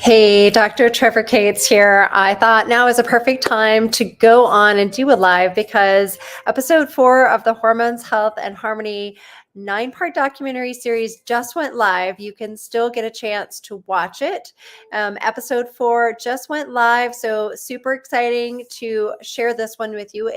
Hey, Dr. Trevor Cates here. I thought now is a perfect time to go on and do a live because episode 4 of the Hormones, Health, and Harmony 9-part documentary series just went live. You can still get a chance to watch it. Episode 4 just went live, so super exciting to share this one with you.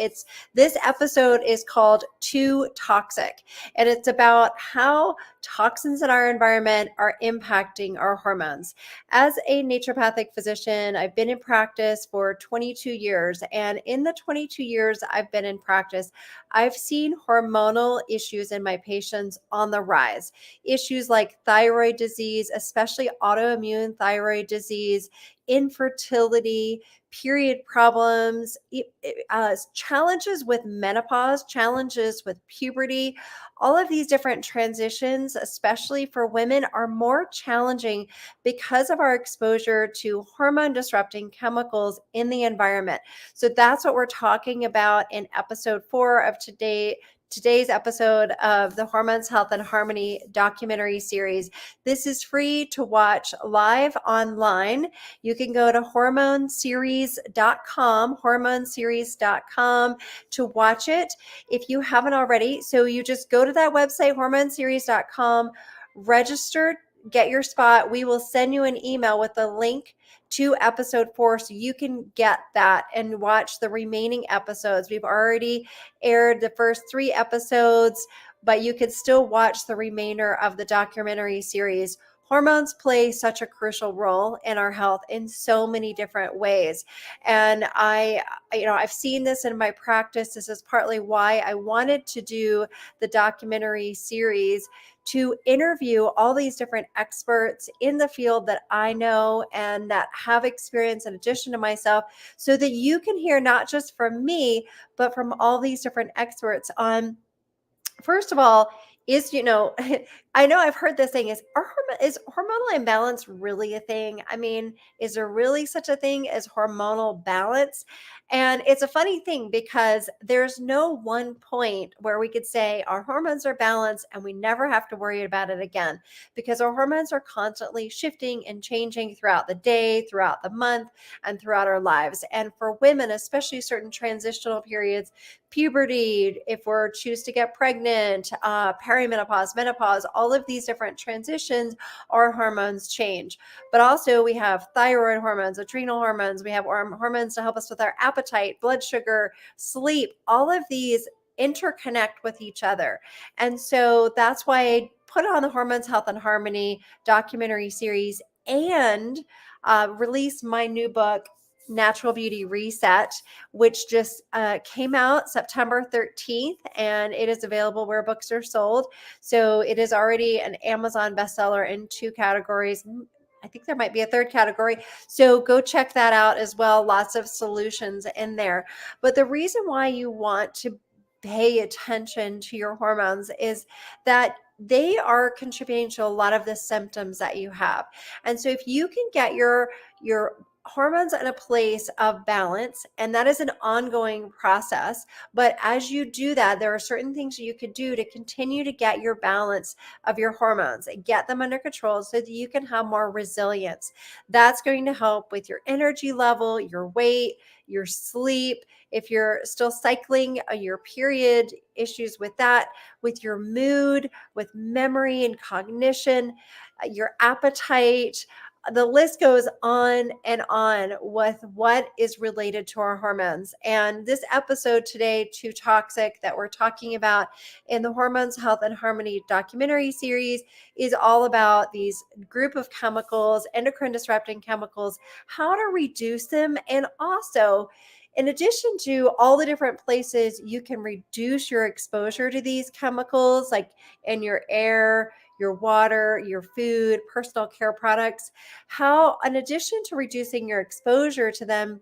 This episode is called Too Toxic, and it's about how toxins in our environment are impacting our hormones. As a naturopathic physician, I've been in practice for 22 years. And in the 22 years I've been in practice, I've seen hormonal issues in my patients on the rise. Issues like thyroid disease, especially autoimmune thyroid disease, infertility, period problems, challenges with menopause, challenges with puberty. All of these different transitions, especially for women, are more challenging because of our exposure to hormone disrupting chemicals in the environment. So that's what we're talking about in episode 4 of today's episode of the Hormones, Health, and Harmony documentary series. This is free to watch live online. You can go to hormoneseries.com to watch it if you haven't already. So you just go to that website, hormoneseries.com, register, get your spot. We will send you an email with the link to episode 4 so you can get that and watch the remaining episodes. We've already aired the first 3 episodes, but you can still watch the remainder of the documentary series. Hormones play such a crucial role in our health in so many different ways. And I've seen this in my practice. This is partly why I wanted to do the documentary series, to interview all these different experts in the field that I know and that have experience in addition to myself, so that you can hear not just from me, but from all these different experts on, first of all, I know I've heard this saying, is hormonal imbalance really a thing? I mean, is there really such a thing as hormonal balance? And it's a funny thing because there's no one point where we could say our hormones are balanced and we never have to worry about it again, because our hormones are constantly shifting and changing throughout the day, throughout the month, and throughout our lives. And for women, especially certain transitional periods, puberty, if we're choose to get pregnant, perimenopause, menopause, all of these different transitions, our hormones change. But also we have thyroid hormones, adrenal hormones, we have hormones to help us with our appetite, blood sugar, sleep. All of these interconnect with each other. And so that's why I put on the Hormones, Health, and Harmony documentary series and release my new book, Natural Beauty Reset, which just came out September 13th, and it is available where books are sold. So it is already an Amazon bestseller in 2 categories. I think there might be a 3rd category. So go check that out as well. Lots of solutions in there. But the reason why you want to pay attention to your hormones is that they are contributing to a lot of the symptoms that you have. And so if you can get your hormones in a place of balance, and that is an ongoing process, but as you do that, there are certain things you could do to continue to get your balance of your hormones and get them under control so that you can have more resilience. That's going to help with your energy level, your weight, your sleep. If you're still cycling, your period, issues with that, with your mood, with memory and cognition, your appetite. The list goes on and on with what is related to our hormones. And this episode today, Too Toxic, that we're talking about in the Hormones, Health, and Harmony documentary series, is all about these group of chemicals, endocrine disrupting chemicals, how to reduce them, and also, in addition to all the different places you can reduce your exposure to these chemicals, like in your air, your water, your food, personal care products, how, in addition to reducing your exposure to them,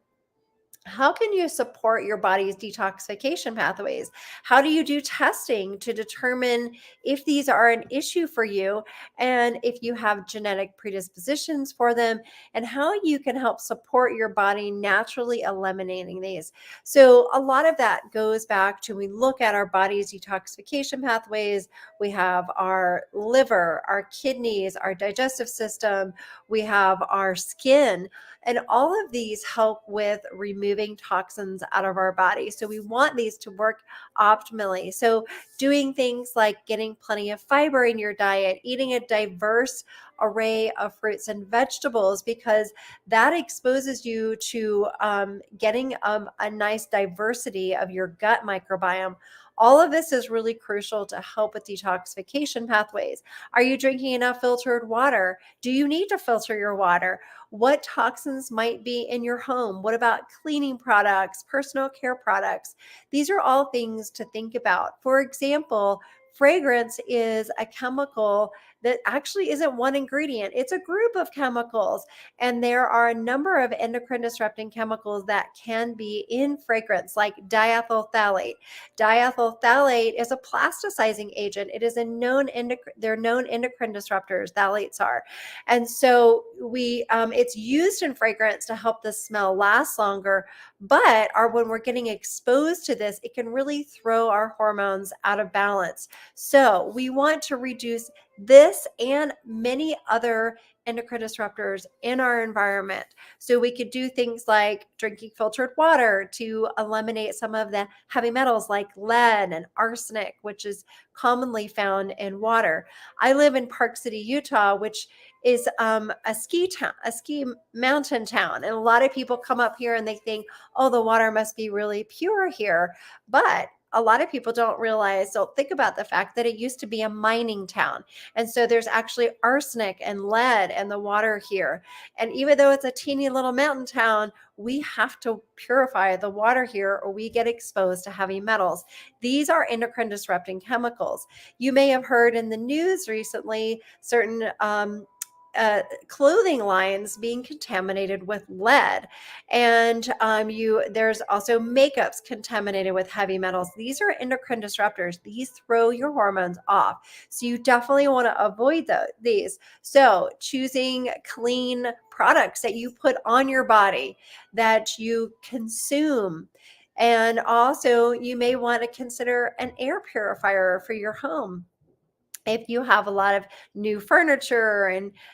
How can you support your body's detoxification pathways? How do you do testing to determine if these are an issue for you and if you have genetic predispositions for them, and how you can help support your body naturally eliminating these? So, a lot of that goes back to we look at our body's detoxification pathways. We have our liver, our kidneys, our digestive system, we have our skin, and all of these help with removing toxins out of our body. So we want these to work optimally. So doing things like getting plenty of fiber in your diet, eating a diverse array of fruits and vegetables, because that exposes you to getting a nice diversity of your gut microbiome. All of this is really crucial to help with detoxification pathways. Are you drinking enough filtered water? Do you need to filter your water? What toxins might be in your home? What about cleaning products, personal care products? These are all things to think about. For example, fragrance is a chemical that actually isn't one ingredient, it's a group of chemicals. And there are a number of endocrine disrupting chemicals that can be in fragrance, like diethyl phthalate. Diethyl phthalate is a plasticizing agent. It is a known they're known endocrine disruptors, phthalates are. And so it's used in fragrance to help the smell last longer, but when we're getting exposed to this, it can really throw our hormones out of balance. So we want to reduce this and many other endocrine disruptors in our environment. So we could do things like drinking filtered water to eliminate some of the heavy metals like lead and arsenic, which is commonly found in water. I live in Park City, Utah, which is a ski town, a ski mountain town. And a lot of people come up here and they think, oh, the water must be really pure here. But a lot of people don't think about the fact that it used to be a mining town. And so there's actually arsenic and lead in the water here. And even though it's a teeny little mountain town, we have to purify the water here or we get exposed to heavy metals. These are endocrine disrupting chemicals. You may have heard in the news recently certain clothing lines being contaminated with lead, and there's also makeups contaminated with heavy metals. These are endocrine disruptors. These throw your hormones off, so you definitely want to avoid these. So choosing clean products that you put on your body, that you consume. And also, you may want to consider an air purifier for your home if you have a lot of new furniture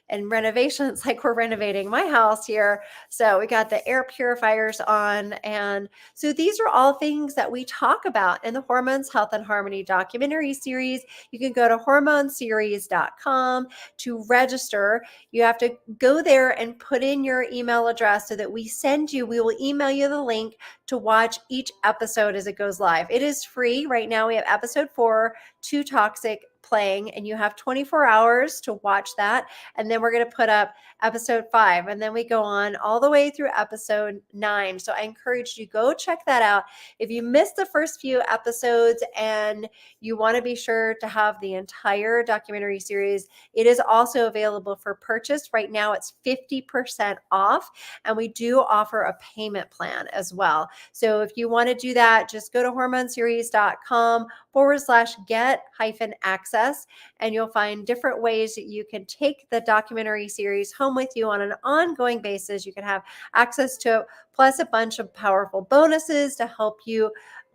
and renovations, like we're renovating my house here. So we got the air purifiers on. And so these are all things that we talk about in the Hormones, Health, and Harmony documentary series. You can go to hormoneseries.com to register. You have to go there and put in your email address so that we will email you the link to watch each episode as it goes live. It is free. Right now we have episode 4, Too Toxic, playing, and you have 24 hours to watch that. And then we're going to put up episode 5, and then we go on all the way through episode 9. So I encourage you, go check that out. If you missed the first few episodes and you want to be sure to have the entire documentary series, it is also available for purchase. Right now it's 50% off, and we do offer a payment plan as well. So if you want to do that, just go to hormoneseries.com/get-access, and you'll find different ways that you can take the documentary series home with you on an ongoing basis. You can have access to it, plus a bunch of powerful bonuses to help you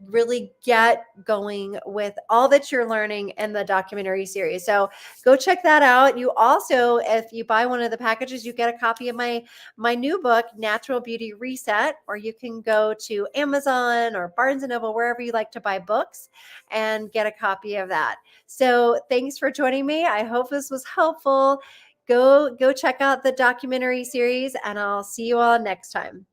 really get going with all that you're learning in the documentary series. So go check that out. You also, if you buy one of the packages, you get a copy of my new book, Natural Beauty Reset, or you can go to Amazon or Barnes & Noble, wherever you like to buy books, and get a copy of that. So thanks for joining me. I hope this was helpful. Go check out the documentary series, and I'll see you all next time.